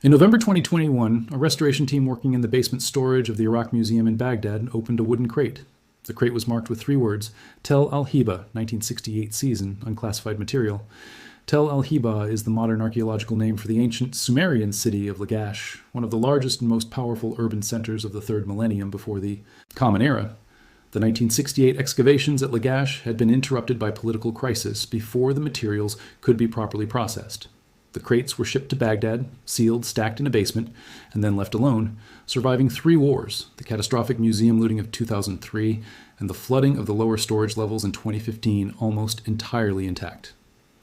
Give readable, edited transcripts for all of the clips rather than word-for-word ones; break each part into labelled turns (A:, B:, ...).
A: In November 2021, a restoration team working in the basement storage of the Iraq Museum in Baghdad opened a wooden crate. The crate was marked with 3 words, Tel al-Hiba, 1968 season, unclassified material. Tel al-Hiba is the modern archaeological name for the ancient Sumerian city of Lagash, one of the largest and most powerful urban centers of the 3rd millennium before the Common Era. The 1968 excavations at Lagash had been interrupted by political crisis before the materials could be properly processed. The crates were shipped to Baghdad, sealed, stacked in a basement, and then left alone, surviving 3 wars, the catastrophic museum looting of 2003, and the flooding of the lower storage levels in 2015, almost entirely intact.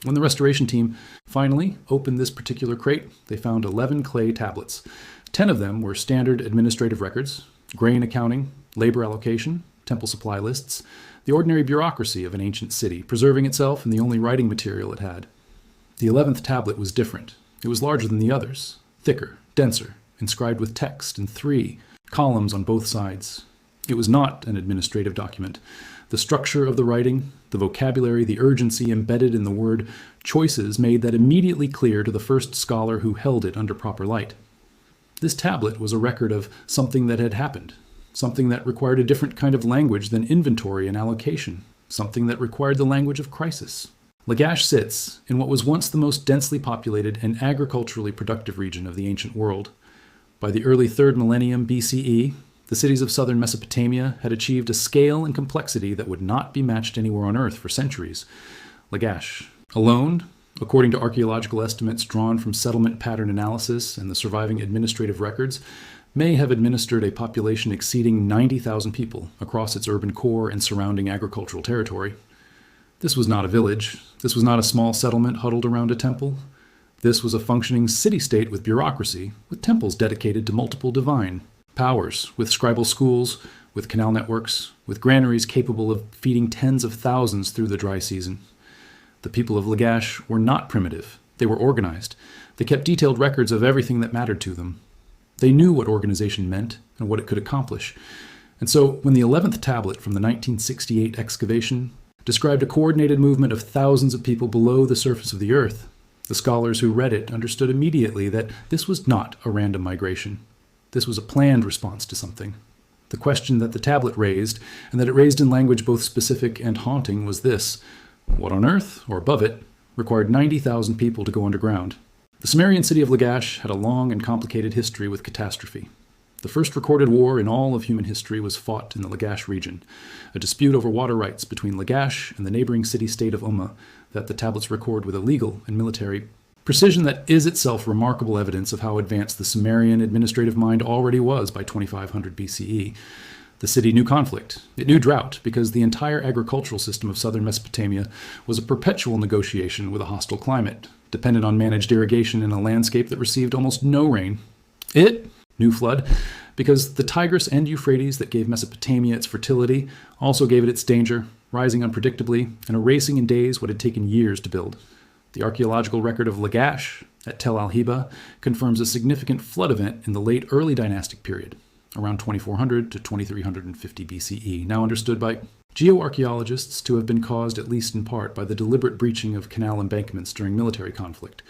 A: When the restoration team finally opened this particular crate, they found 11 clay tablets. 10 of them were standard administrative records, grain accounting, labor allocation, temple supply lists, the ordinary bureaucracy of an ancient city, preserving itself in the only writing material it had. The 11th tablet was different. It was larger than the others, thicker, denser, inscribed with text and 3 columns on both sides. It was not an administrative document. The structure of the writing, the vocabulary, the urgency embedded in the word choices made that immediately clear to the first scholar who held it under proper light. This tablet was a record of something that had happened, something that required a different kind of language than inventory and allocation, something that required the language of crisis. Lagash sits in what was once the most densely populated and agriculturally productive region of the ancient world. By the early 3rd millennium BCE, the cities of southern Mesopotamia had achieved a scale and complexity that would not be matched anywhere on Earth for centuries. Lagash, alone, according to archaeological estimates drawn from settlement pattern analysis and the surviving administrative records, may have administered a population exceeding 90,000 people across its urban core and surrounding agricultural territory. This was not a village. This was not a small settlement huddled around a temple. This was a functioning city-state with bureaucracy, with temples dedicated to multiple divine powers, with scribal schools, with canal networks, with granaries capable of feeding tens of thousands through the dry season. The people of Lagash were not primitive. They were organized. They kept detailed records of everything that mattered to them. They knew what organization meant and what it could accomplish. And so when the 11th tablet from the 1968 excavation described a coordinated movement of thousands of people below the surface of the earth, the scholars who read it understood immediately that this was not a random migration. This was a planned response to something. The question that the tablet raised, and that it raised in language both specific and haunting, was this: what on earth, or above it, required 90,000 people to go underground? The Sumerian city of Lagash had a long and complicated history with catastrophe. The first recorded war in all of human history was fought in the Lagash region, a dispute over water rights between Lagash and the neighboring city-state of Umma that the tablets record with a legal and military precision that is itself remarkable evidence of how advanced the Sumerian administrative mind already was by 2500 BCE. The city knew conflict. It knew drought because the entire agricultural system of southern Mesopotamia was a perpetual negotiation with a hostile climate, dependent on managed irrigation in a landscape that received almost no rain. It knew flood because the Tigris and Euphrates that gave Mesopotamia its fertility also gave it its danger, rising unpredictably and erasing in days what had taken years to build. The archaeological record of Lagash at Tel al-Hiba confirms a significant flood event in the late early dynastic period, around 2400 to 2350 BCE, now understood by geoarchaeologists to have been caused at least in part by the deliberate breaching of canal embankments during military conflict.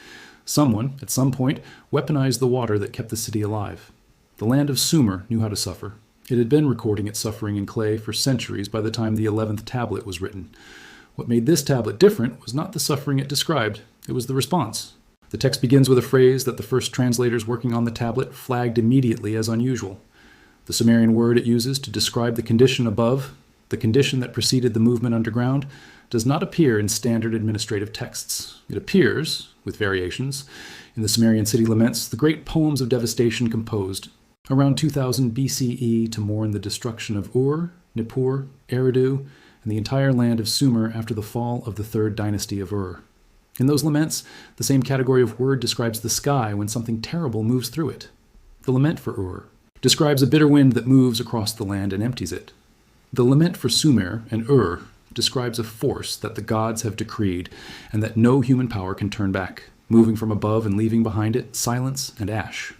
A: Someone, at some point, weaponized the water that kept the city alive. The land of Sumer knew how to suffer. It had been recording its suffering in clay for centuries by the time the 11th tablet was written. What made this tablet different was not the suffering it described, it was the response. The text begins with a phrase that the first translators working on the tablet flagged immediately as unusual. The Sumerian word it uses to describe the condition above, the condition that preceded the movement underground, does not appear in standard administrative texts. It appears, with variations, in the Sumerian city laments, the great poems of devastation composed around 2000 BCE to mourn the destruction of Ur, Nippur, Eridu, and the entire land of Sumer after the fall of the 3rd dynasty of Ur. In those laments, the same category of word describes the sky when something terrible moves through it. The lament for Ur describes a bitter wind that moves across the land and empties it. The lament for Sumer and Ur describes a force that the gods have decreed and that no human power can turn back, moving from above and leaving behind it silence and ash.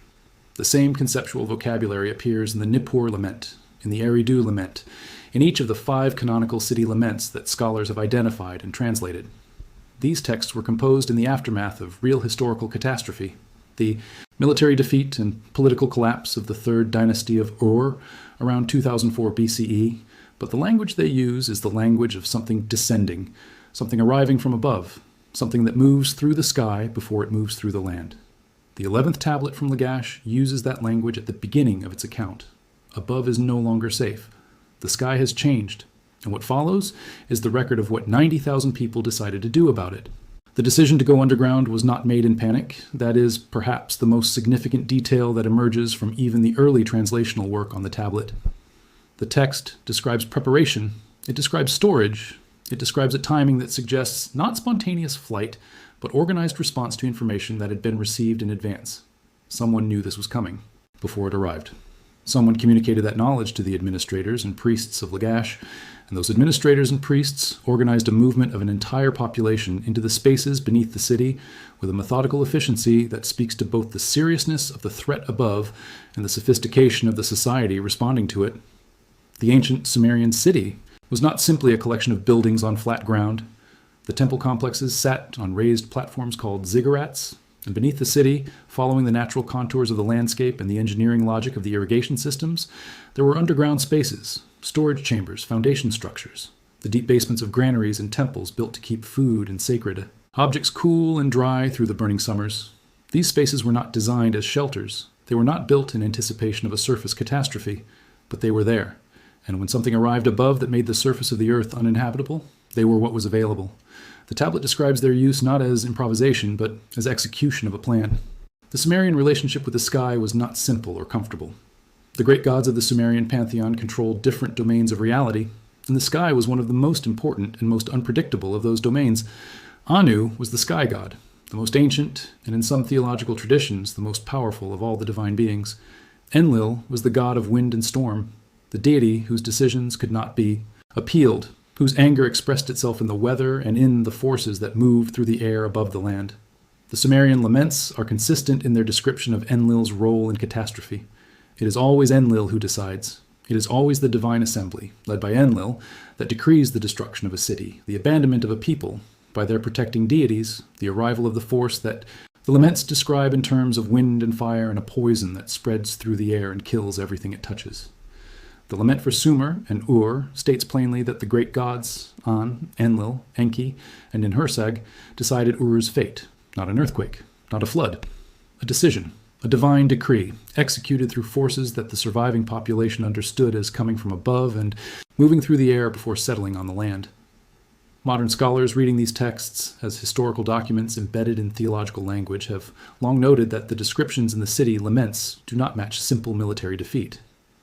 A: The same conceptual vocabulary appears in the Nippur lament, in the Eridu lament, in each of the 5 canonical city laments that scholars have identified and translated. These texts were composed in the aftermath of real historical catastrophe. The military defeat and political collapse of the third dynasty of Ur around 2004 BCE, but the language they use is the language of something descending, something arriving from above, something that moves through the sky before it moves through the land. The 11th tablet from Lagash uses that language at the beginning of its account. Above is no longer safe. The sky has changed, and what follows is the record of what 90,000 people decided to do about it. The decision to go underground was not made in panic. That is perhaps the most significant detail that emerges from even the early translational work on the tablet. The text describes preparation. It describes storage. It describes a timing that suggests not spontaneous flight, but organized response to information that had been received in advance. Someone knew this was coming before it arrived. Someone communicated that knowledge to the administrators and priests of Lagash, and those administrators and priests organized a movement of an entire population into the spaces beneath the city with a methodical efficiency that speaks to both the seriousness of the threat above and the sophistication of the society responding to it. The ancient Sumerian city was not simply a collection of buildings on flat ground. The temple complexes sat on raised platforms called ziggurats, and beneath the city, following the natural contours of the landscape and the engineering logic of the irrigation systems, there were underground spaces, storage chambers, foundation structures, the deep basements of granaries and temples built to keep food and sacred objects cool and dry through the burning summers. These spaces were not designed as shelters. They were not built in anticipation of a surface catastrophe, but they were there. And when something arrived above that made the surface of the earth uninhabitable, they were what was available. The tablet describes their use not as improvisation, but as execution of a plan. The Sumerian relationship with the sky was not simple or comfortable. The great gods of the Sumerian pantheon controlled different domains of reality, and the sky was one of the most important and most unpredictable of those domains. Anu was the sky god, the most ancient, and in some theological traditions, the most powerful of all the divine beings. Enlil was the god of wind and storm, the deity whose decisions could not be appealed, whose anger expressed itself in the weather and in the forces that move through the air above the land. The Sumerian laments are consistent in their description of Enlil's role in catastrophe. It is always Enlil who decides. It is always the divine assembly, led by Enlil, that decrees the destruction of a city, the abandonment of a people, by their protecting deities, the arrival of the force that the laments describe in terms of wind and fire and a poison that spreads through the air and kills everything it touches. The lament for Sumer and Ur states plainly that the great gods, An, Enlil, Enki, and Ninhursag, decided Ur's fate, not an earthquake, not a flood, a decision, a divine decree, executed through forces that the surviving population understood as coming from above and moving through the air before settling on the land. Modern scholars reading these texts as historical documents embedded in theological language have long noted that the descriptions in the city laments do not match simple military defeat.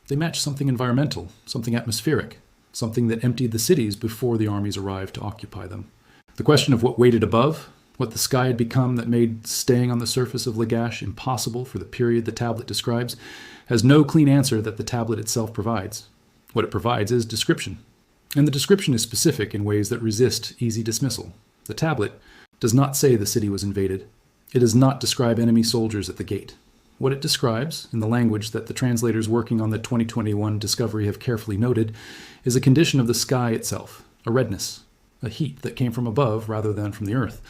A: They match something environmental, something atmospheric, something that emptied the cities before the armies arrived to occupy them. The question of what waited above, what the sky had become that made staying on the surface of Lagash impossible for the period the tablet describes, has no clean answer that the tablet itself provides. What it provides is description. And the description is specific in ways that resist easy dismissal. The tablet does not say the city was invaded. It does not describe enemy soldiers at the gate. What it describes, in the language that the translators working on the 2021 discovery have carefully noted, is a condition of the sky itself, a redness, a heat that came from above rather than from the earth,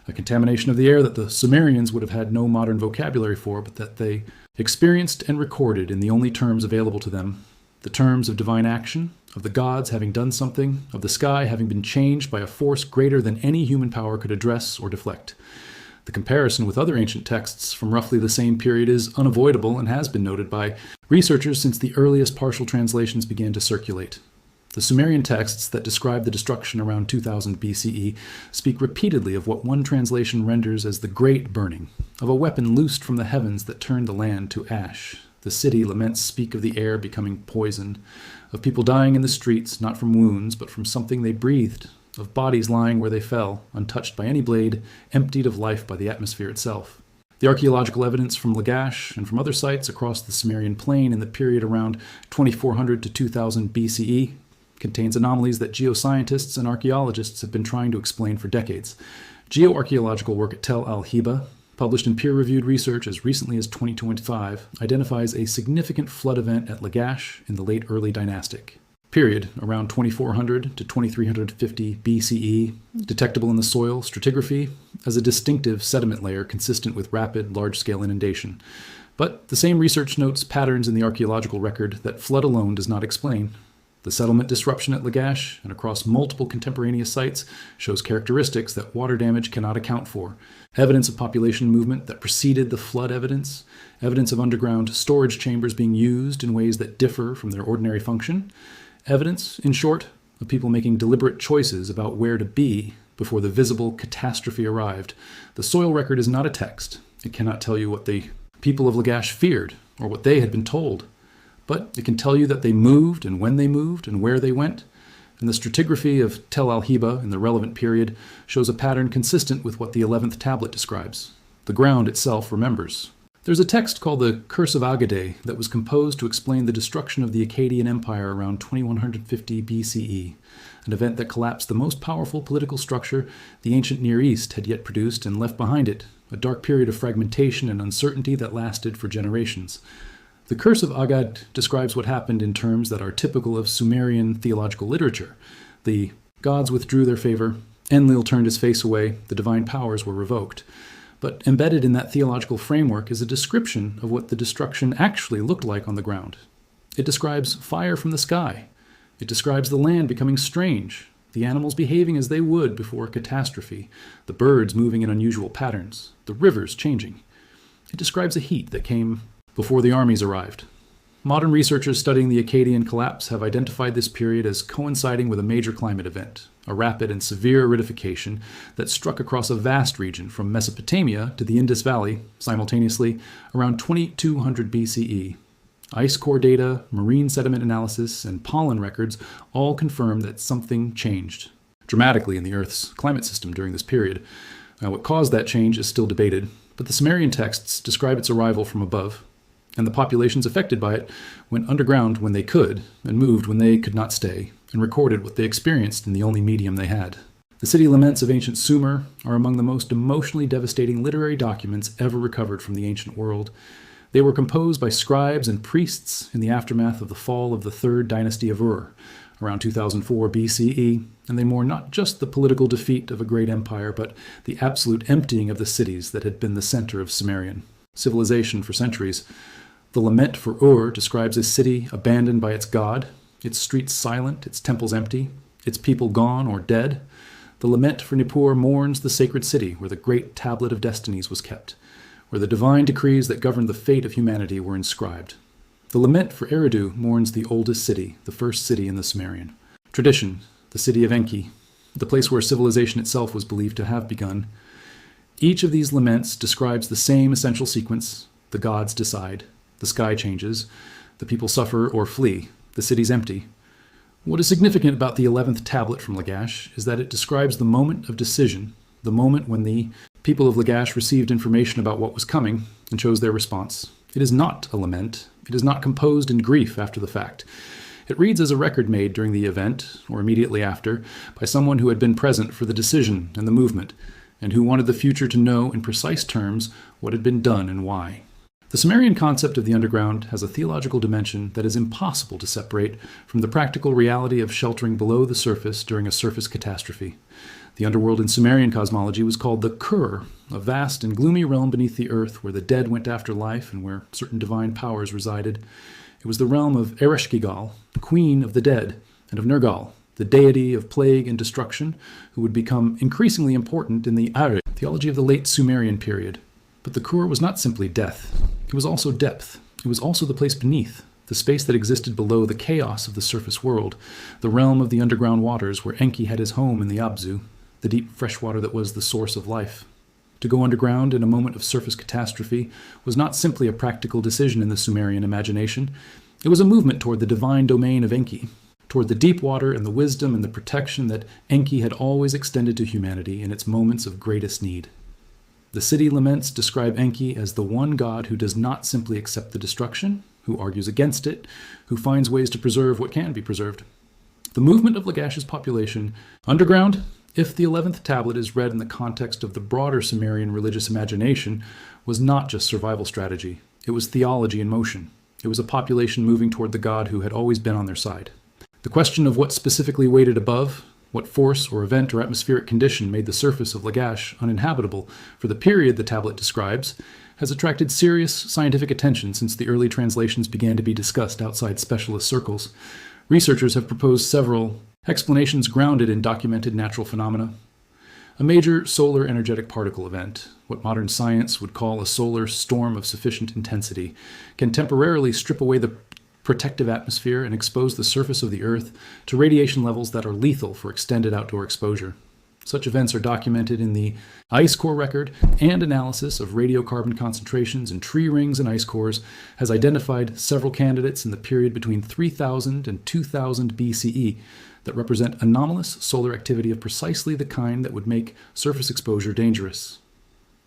A: a contamination of the air that the Sumerians would have had no modern vocabulary for, but that they experienced and recorded in the only terms available to them, the terms of divine action, of the gods having done something, of the sky having been changed by a force greater than any human power could address or deflect. The comparison with other ancient texts from roughly the same period is unavoidable and has been noted by researchers since the earliest partial translations began to circulate. The Sumerian texts that describe the destruction around 2000 BCE speak repeatedly of what one translation renders as the great burning, of a weapon loosed from the heavens that turned the land to ash. The city laments speak of the air becoming poisoned, of people dying in the streets, not from wounds, but from something they breathed, of bodies lying where they fell, untouched by any blade, emptied of life by the atmosphere itself. The archaeological evidence from Lagash and from other sites across the Sumerian plain in the period around 2400 to 2000 BCE contains anomalies that geoscientists and archaeologists have been trying to explain for decades. Geoarchaeological work at Tel al-Hiba, published in peer-reviewed research as recently as 2025, identifies a significant flood event at Lagash in the late early dynastic. period, around 2400 to 2350 BCE, detectable in the soil stratigraphy as a distinctive sediment layer consistent with rapid, large-scale inundation. But the same research notes patterns in the archaeological record that flood alone does not explain. The settlement disruption at Lagash and across multiple contemporaneous sites shows characteristics that water damage cannot account for. Evidence of population movement that preceded the flood evidence of underground storage chambers being used in ways that differ from their ordinary function, evidence, in short, of people making deliberate choices about where to be before the visible catastrophe arrived. The soil record is not a text. It cannot tell you what the people of Lagash feared or what they had been told. But it can tell you that they moved and when they moved and where they went. And the stratigraphy of Tel al-Hiba in the relevant period shows a pattern consistent with what the 11th tablet describes. The ground itself remembers. There's a text called the Curse of Agade that was composed to explain the destruction of the Akkadian Empire around 2150 BCE, an event that collapsed the most powerful political structure the ancient Near East had yet produced and left behind it, a dark period of fragmentation and uncertainty that lasted for generations. The Curse of Agade describes what happened in terms that are typical of Sumerian theological literature. The gods withdrew their favor, Enlil turned his face away, the divine powers were revoked. But embedded in that theological framework is a description of what the destruction actually looked like on the ground. It describes fire from the sky. It describes the land becoming strange, the animals behaving as they would before a catastrophe, the birds moving in unusual patterns, the rivers changing. It describes a heat that came before the armies arrived. Modern researchers studying the Akkadian collapse have identified this period as coinciding with a major climate event, a rapid and severe aridification that struck across a vast region from Mesopotamia to the Indus Valley simultaneously around 2200 BCE. Ice core data, marine sediment analysis, and pollen records all confirm that something changed dramatically in the Earth's climate system during this period. Now, what caused that change is still debated, but the Sumerian texts describe its arrival from above, and the populations affected by it went underground when they could, and moved when they could not stay, and recorded what they experienced in the only medium they had. The city laments of ancient Sumer are among the most emotionally devastating literary documents ever recovered from the ancient world. They were composed by scribes and priests in the aftermath of the fall of the third dynasty of Ur, around 2004 BCE, and they mourn not just the political defeat of a great empire, but the absolute emptying of the cities that had been the center of Sumerian civilization for centuries. The lament for Ur describes a city abandoned by its god, its streets silent, its temples empty, its people gone or dead. The lament for Nippur mourns the sacred city where the great tablet of destinies was kept, where the divine decrees that governed the fate of humanity were inscribed. The lament for Eridu mourns the oldest city, the first city in the Sumerian tradition, the city of Enki, the place where civilization itself was believed to have begun. Each of these laments describes the same essential sequence. The gods decide. The sky changes. The people suffer or flee. The city's empty. What is significant about the 11th tablet from Lagash is that it describes the moment of decision, the moment when the people of Lagash received information about what was coming and chose their response. It is not a lament. It is not composed in grief after the fact. It reads as a record made during the event, or immediately after, by someone who had been present for the decision and the movement, and who wanted the future to know in precise terms what had been done and why. The Sumerian concept of the underground has a theological dimension that is impossible to separate from the practical reality of sheltering below the surface during a surface catastrophe. The underworld in Sumerian cosmology was called the Kur, a vast and gloomy realm beneath the earth where the dead went after life and where certain divine powers resided. It was the realm of Ereshkigal, the queen of the dead, and of Nergal, the deity of plague and destruction, who would become increasingly important in the Are, theology of the late Sumerian period. But the Kur was not simply death. It was also depth. It was also the place beneath, the space that existed below the chaos of the surface world, the realm of the underground waters where Enki had his home in the Abzu, the deep fresh water that was the source of life. To go underground in a moment of surface catastrophe was not simply a practical decision in the Sumerian imagination. It was a movement toward the divine domain of Enki, toward the deep water and the wisdom and the protection that Enki had always extended to humanity in its moments of greatest need. The city laments describe Enki as the one god who does not simply accept the destruction, who argues against it, who finds ways to preserve what can be preserved. The movement of Lagash's population underground, if the 11th tablet is read in the context of the broader Sumerian religious imagination, was not just survival strategy. It was theology in motion. It was a population moving toward the god who had always been on their side. The question of what specifically weighted above, what force or event or atmospheric condition made the surface of Lagash uninhabitable for the period the tablet describes, has attracted serious scientific attention since the early translations began to be discussed outside specialist circles. Researchers have proposed several explanations grounded in documented natural phenomena. A major solar energetic particle event, what modern science would call a solar storm of sufficient intensity, can temporarily strip away the protective atmosphere and expose the surface of the Earth to radiation levels that are lethal for extended outdoor exposure. Such events are documented in the ice core record, and analysis of radiocarbon concentrations in tree rings and ice cores has identified several candidates in the period between 3000 and 2000 BCE that represent anomalous solar activity of precisely the kind that would make surface exposure dangerous.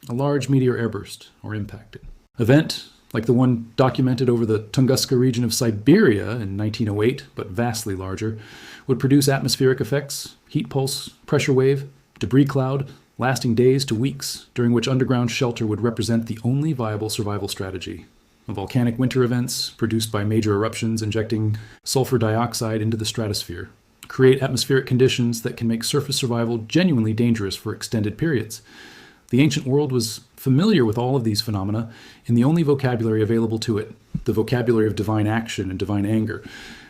A: A large meteor airburst or impact event, like the one documented over the Tunguska region of Siberia in 1908, but vastly larger, would produce atmospheric effects, heat pulse, pressure wave, debris cloud, lasting days to weeks, during which underground shelter would represent the only viable survival strategy. Volcanic winter events, produced by major eruptions injecting sulfur dioxide into the stratosphere, create atmospheric conditions that can make surface survival genuinely dangerous for extended periods. The ancient world was familiar with all of these phenomena in the only vocabulary available to it, the vocabulary of divine action and divine anger,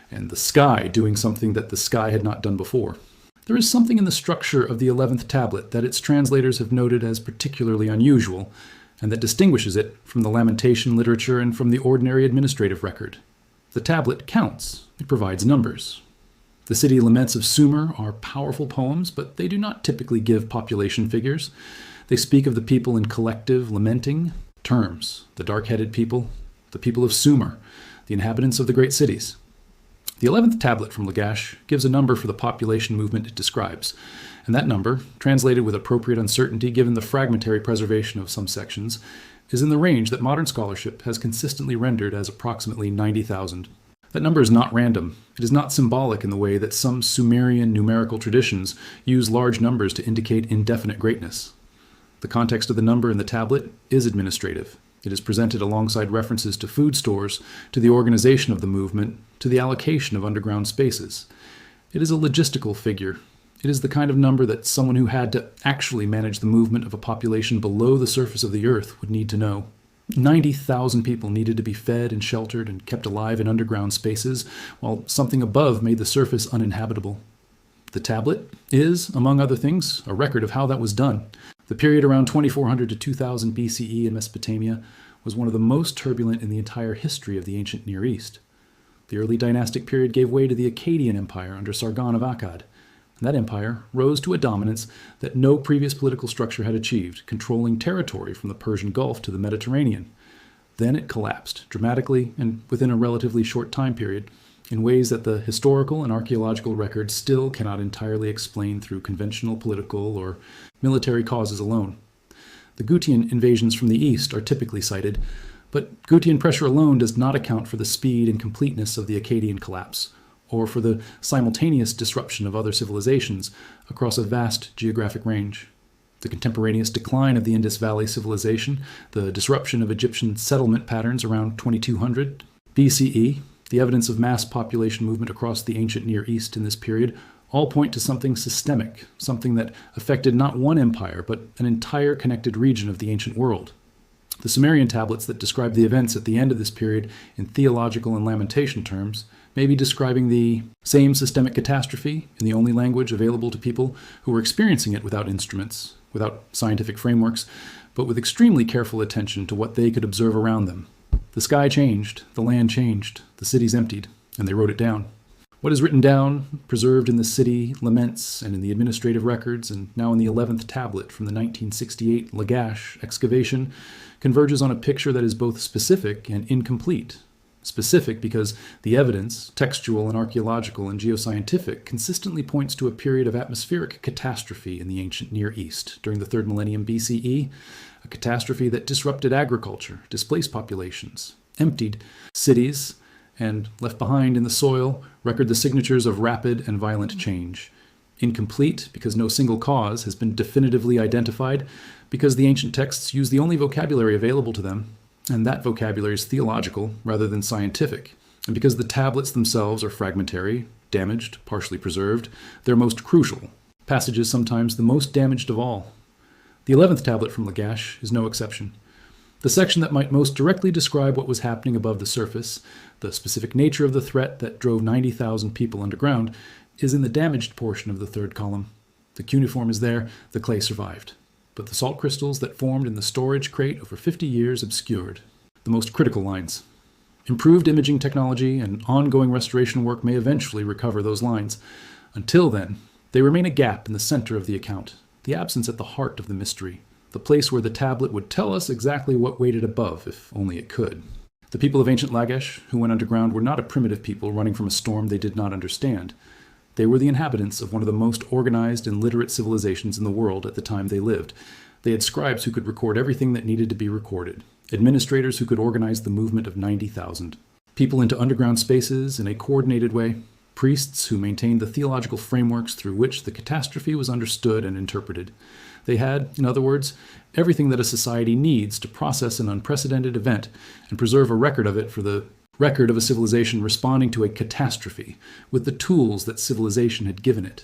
A: and the sky doing something that the sky had not done before. There is something in the structure of the 11th tablet that its translators have noted as particularly unusual, and that distinguishes it from the lamentation literature and from the ordinary administrative record. The tablet counts. It provides numbers. The city laments of Sumer are powerful poems, but they do not typically give population figures. They speak of the people in collective, lamenting terms: the dark-headed people, the people of Sumer, the inhabitants of the great cities. The 11th tablet from Lagash gives a number for the population movement it describes, and that number, translated with appropriate uncertainty given the fragmentary preservation of some sections, is in the range that modern scholarship has consistently rendered as approximately 90,000. That number is not random. It is not symbolic in the way that some Sumerian numerical traditions use large numbers to indicate indefinite greatness. The context of the number in the tablet is administrative. It is presented alongside references to food stores, to the organization of the movement, to the allocation of underground spaces. It is a logistical figure. It is the kind of number that someone who had to actually manage the movement of a population below the surface of the earth would need to know. 90,000 people needed to be fed and sheltered and kept alive in underground spaces, while something above made the surface uninhabitable. The tablet is, among other things, a record of how that was done. The period around 2400 to 2000 BCE in Mesopotamia was one of the most turbulent in the entire history of the ancient Near East. The early dynastic period gave way to the Akkadian Empire under Sargon of Akkad. And that empire rose to a dominance that no previous political structure had achieved, controlling territory from the Persian Gulf to the Mediterranean. Then it collapsed, dramatically and within a relatively short time period, in ways that the historical and archaeological records still cannot entirely explain through conventional political or military causes alone. The Gutian invasions from the east are typically cited, but Gutian pressure alone does not account for the speed and completeness of the Akkadian collapse, or for the simultaneous disruption of other civilizations across a vast geographic range. The contemporaneous decline of the Indus Valley civilization, the disruption of Egyptian settlement patterns around 2200 BCE, the evidence of mass population movement across the ancient Near East in this period, all point to something systemic, something that affected not one empire, but an entire connected region of the ancient world. The Sumerian tablets that describe the events at the end of this period in theological and lamentation terms may be describing the same systemic catastrophe in the only language available to people who were experiencing it without instruments, without scientific frameworks, but with extremely careful attention to what they could observe around them. The sky changed, the land changed, the cities emptied, and they wrote it down. What is written down, preserved in the city laments and in the administrative records, and now in the 11th tablet from the 1968 Lagash excavation, converges on a picture that is both specific and incomplete. Specific because the evidence, textual and archaeological and geoscientific, consistently points to a period of atmospheric catastrophe in the ancient Near East during the 3rd millennium BCE, a catastrophe that disrupted agriculture, displaced populations, emptied cities, and left behind in the soil record the signatures of rapid and violent change. Incomplete because no single cause has been definitively identified, because the ancient texts use the only vocabulary available to them, and that vocabulary is theological rather than scientific, and because the tablets themselves are fragmentary, damaged, partially preserved, their most crucial. Passages sometimes the most damaged of all. The 11th tablet from Lagash is no exception. The section that might most directly describe what was happening above the surface, the specific nature of the threat that drove 90,000 people underground, is in the damaged portion of the third column. The cuneiform is there, the clay survived. But the salt crystals that formed in the storage crate over 50 years obscured the most critical lines. Improved imaging technology and ongoing restoration work may eventually recover those lines. Until then, they remain a gap in the center of the account, the absence at the heart of the mystery, the place where the tablet would tell us exactly what waited above, if only it could. The people of ancient Lagash who went underground were not a primitive people running from a storm they did not understand. They were the inhabitants of one of the most organized and literate civilizations in the world at the time they lived. They had scribes who could record everything that needed to be recorded, administrators who could organize the movement of 90,000, people into underground spaces in a coordinated way, priests who maintained the theological frameworks through which the catastrophe was understood and interpreted. They had, in other words, everything that a society needs to process an unprecedented event and preserve a record of it for the record of a civilization responding to a catastrophe with the tools that civilization had given it.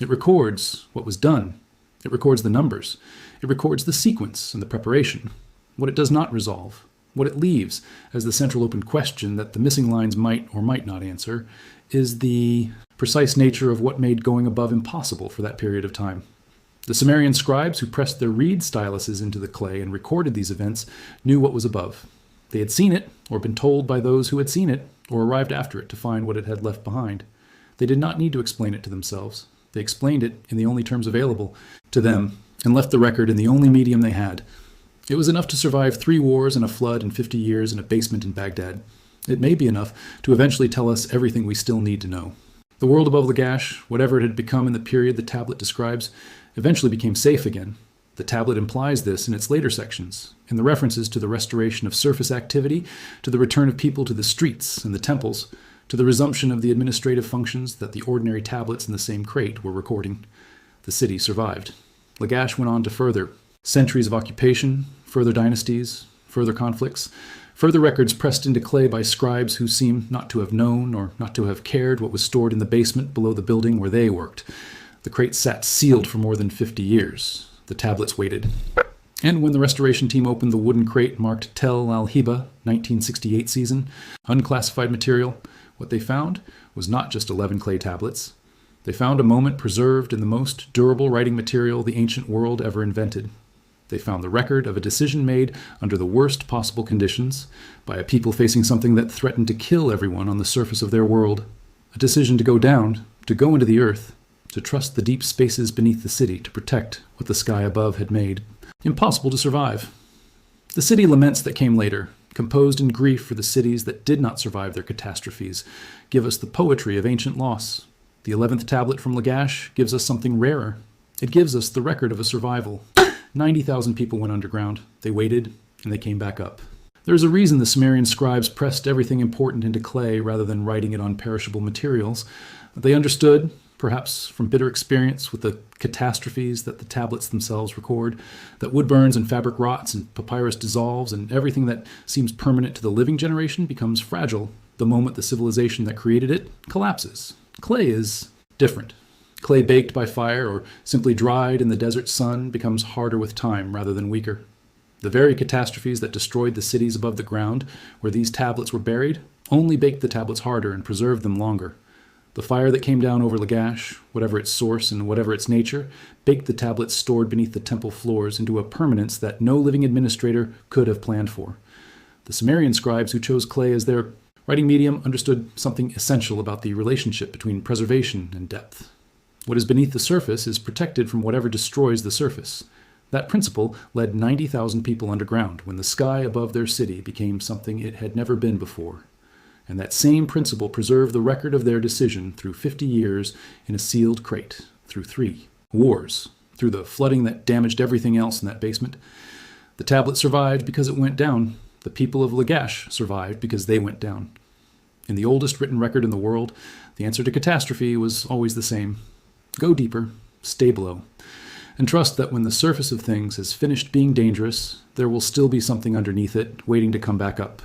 A: It records what was done. It records the numbers. It records the sequence and the preparation. What it does not resolve. What it leaves as the central open question that the missing lines might or might not answer is the precise nature of what made going above impossible for that period of time. The Sumerian scribes who pressed their reed styluses into the clay and recorded these events knew what was above. They had seen it, or been told by those who had seen it, or arrived after it to find what it had left behind. They did not need to explain it to themselves. They explained it in the only terms available to them, and left the record in the only medium they had. It was enough to survive 3 wars and a flood and 50 years in a basement in Baghdad. It may be enough to eventually tell us everything we still need to know. The world above Lagash, whatever it had become in the period the tablet describes, eventually became safe again. The tablet implies this in its later sections, in the references to the restoration of surface activity, to the return of people to the streets and the temples, to the resumption of the administrative functions that the ordinary tablets in the same crate were recording. The city survived. Lagash went on to further centuries of occupation, further dynasties, further conflicts, further records pressed into clay by scribes who seem not to have known or not to have cared what was stored in the basement below the building where they worked. The crate sat sealed for more than 50 years. The tablets waited. And when the restoration team opened the wooden crate marked Tel Al-Hiba, 1968 season, unclassified material, what they found was not just 11 clay tablets. They found a moment preserved in the most durable writing material the ancient world ever invented. They found the record of a decision made under the worst possible conditions by a people facing something that threatened to kill everyone on the surface of their world. A decision to go down, to go into the earth, to trust the deep spaces beneath the city to protect what the sky above had made impossible to survive. The city laments that came later, composed in grief for the cities that did not survive their catastrophes, give us the poetry of ancient loss. The 11th tablet from Lagash gives us something rarer. It gives us the record of a survival. 90,000 people went underground. They waited, and they came back up. There's a reason the Sumerian scribes pressed everything important into clay rather than writing it on perishable materials. They understood, perhaps from bitter experience with the catastrophes that the tablets themselves record, that wood burns and fabric rots and papyrus dissolves and everything that seems permanent to the living generation becomes fragile the moment the civilization that created it collapses. Clay is different. Clay baked by fire or simply dried in the desert sun becomes harder with time rather than weaker. The very catastrophes that destroyed the cities above the ground where these tablets were buried only baked the tablets harder and preserved them longer. The fire that came down over Lagash, whatever its source and whatever its nature, baked the tablets stored beneath the temple floors into a permanence that no living administrator could have planned for. The Sumerian scribes who chose clay as their writing medium understood something essential about the relationship between preservation and depth. What is beneath the surface is protected from whatever destroys the surface. That principle led 90,000 people underground when the sky above their city became something it had never been before. And that same principle preserved the record of their decision through 50 years in a sealed crate, through 3 wars, through the flooding that damaged everything else in that basement. The tablet survived because it went down. The people of Lagash survived because they went down. In the oldest written record in the world, the answer to catastrophe was always the same. Go deeper, stay below, and trust that when the surface of things has finished being dangerous, there will still be something underneath it waiting to come back up.